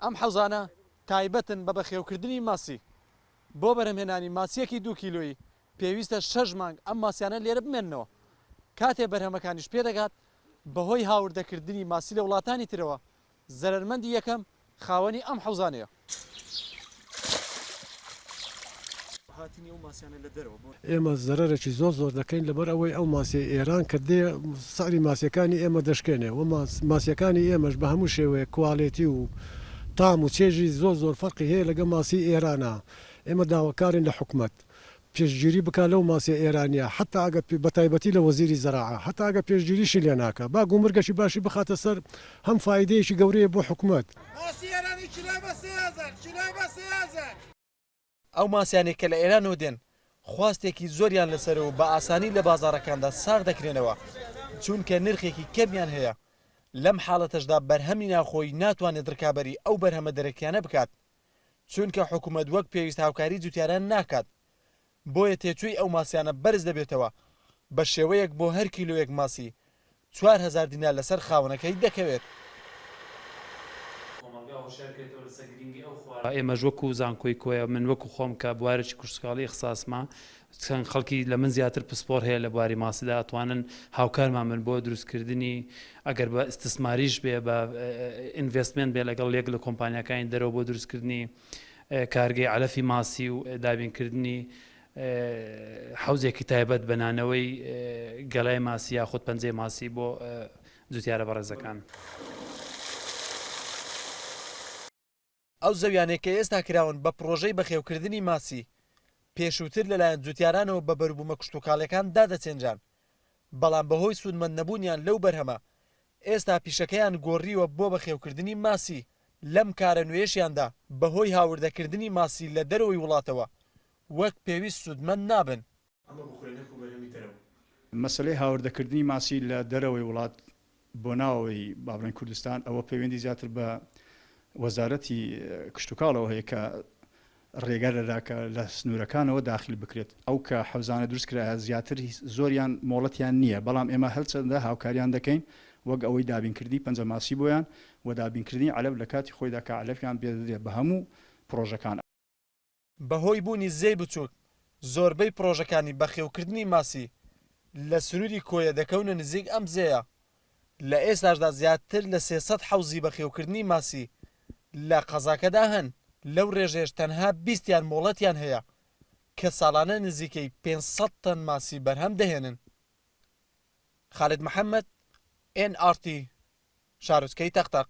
ئەم حەوزانە تایبەتن بە بەخێوکردنی ماسی بۆ بەرهەمهێنانی ماسیەکی 2 کیلۆیی پێویستە 6 مانگ ئەم ماسیانە لێرە بمێننەوە کاتێ بەرهەمەکانیش پێدەگات بەهۆی هاوردەکردنی ماسی لە وڵاتانی ترەوە زەرمەندی یەکەم خاوەنی ئەم حەوزانەیە. ئێمە زەرەرێکی زۆر دەکەین لەبەر ئەوەی ئەو ماسی ئێران کردێ سەری ماسیەکانی ئێمە دەشکێنێ و ماسیەکانی ئێمەش بە هەموو شێوەیە کوالێتی و تام و چێژی زۆر فەرقی هەیە لەگە ماسی ئێرانە. ئێمە داواکارین لە حکومەت پێشگیری بکە لەو ماسی ئێرانیە حتا ئەگە بەتایبەتی لە وەزیری زەراعە حتا ئەگە پێشگیریشی لێ ناکە با گومرگەشی باشی بخاتە سەر هەم فایدەیەکی گەورەیە بۆ حکومەت. ئەو ماسیانێک کە لە ئێرانەوە دێن خواستێکی زۆریان لەسەرەوە بە ئاسانی لە بازاڕەکاندا سار دەکرێنەوە چونکە نرخێکی کەمیان هەیە لەم حاڵەتەشدا بەرهەمی ناوخۆی ناتوانێت ڕکابەری ئەو بەرهەمە دەرەکیانە بکات چونکە حکومەت وەک پێویست هاوکاری جوتیاران ناکات بۆیە تێچووی ئەو ماسیانە بەرز دەبێتەوە بە شێوەیەک بۆ هەر کیلۆیەک ماسی 4000 دینار لەسەر خاوەنەکەی دەکەوێت. ئێمەش وەکو زانکۆی کۆیە من وەکو خۆم کە بوارێکی کورسکاڵی اخساسما چەند خەڵکی لە من زیاتر پسپۆر هەیە لە بواری ماسیدا ئەتوانن هاوکارمان من بۆ دروستکردنی ئەگەر بە استثماریش بێ بە ئینڤستمنت بێ لەگەڵ یەک لە کۆمپانیەکانی دەرەوە بۆ دروستکردنی کارگەی علەفی ماسی و دابینکردنی حەوزێکی تایبەت بەنانەوەی گەلای ماسی یاخود پەنجەی ماسی بۆ جوتیارە بەڕێزەکان. ئەو زەویانێک کە ئێستا کراون بە پرۆژەی بەخێوکردنی ماسی پێشووتر لەلایەن جوتیارانەوە بە بەروبوومە کشتتوکاڵەکان دادەچێنجان بەڵام بەهۆی سوودمەند نەبوونیان لەو بەرهەمە ئێستا پیشەکەیان گۆڕیوە بۆ بەخێوکردنی ماسی لەم کارە نوێشیاندا بەهۆی هاوردەکردنی ماسی لە دەرەوەی وڵاتەوە وەک پێویست سوودمەند نابن. مەسلەی هاوردەکردنی ماسی لە دەرەوەی وڵات بۆ ناوەوەی بابڕین کوردستان ئەوە پەیوەندی زیاتر بە وەزارەتی کشتتوکاڵەوە هەیە کە ڕێگە دەداکە لە سنوورەکانەوە داخل بکرێت ئەو کە حەوزانە دروستکرا زیاتر زۆریان مۆڵەتیان نییە بەڵام ئێمە هەرچەندە هاوکاریان دەکەین وەک ئەوەی دابینکردی پەنجە ماسی بۆیان و دابینکردنی علەف لە کاتی خۆیدا کە علەفیان بێدرێت بە هەموو پرۆژەکان. بەهۆی بوونی زەی بچووک زۆربەی پرۆژەکانی بەخێوکردنی ماسی لە سنووری کۆیە دەکەونە نزیک ئەم زەیە لە ئێستاشدا زیاتر لە 300 حەوزی بەخێوکردنی ماسی لە قەزاکەدا هەن لەو ڕێژێش تەنها 20یان مۆڵەتیان هەیە کە ساڵانە نزیکەی 500 تەن ماسی بەرهەم دەهێنن. خالد محەممەد NRT شارۆچکەی تەختەق.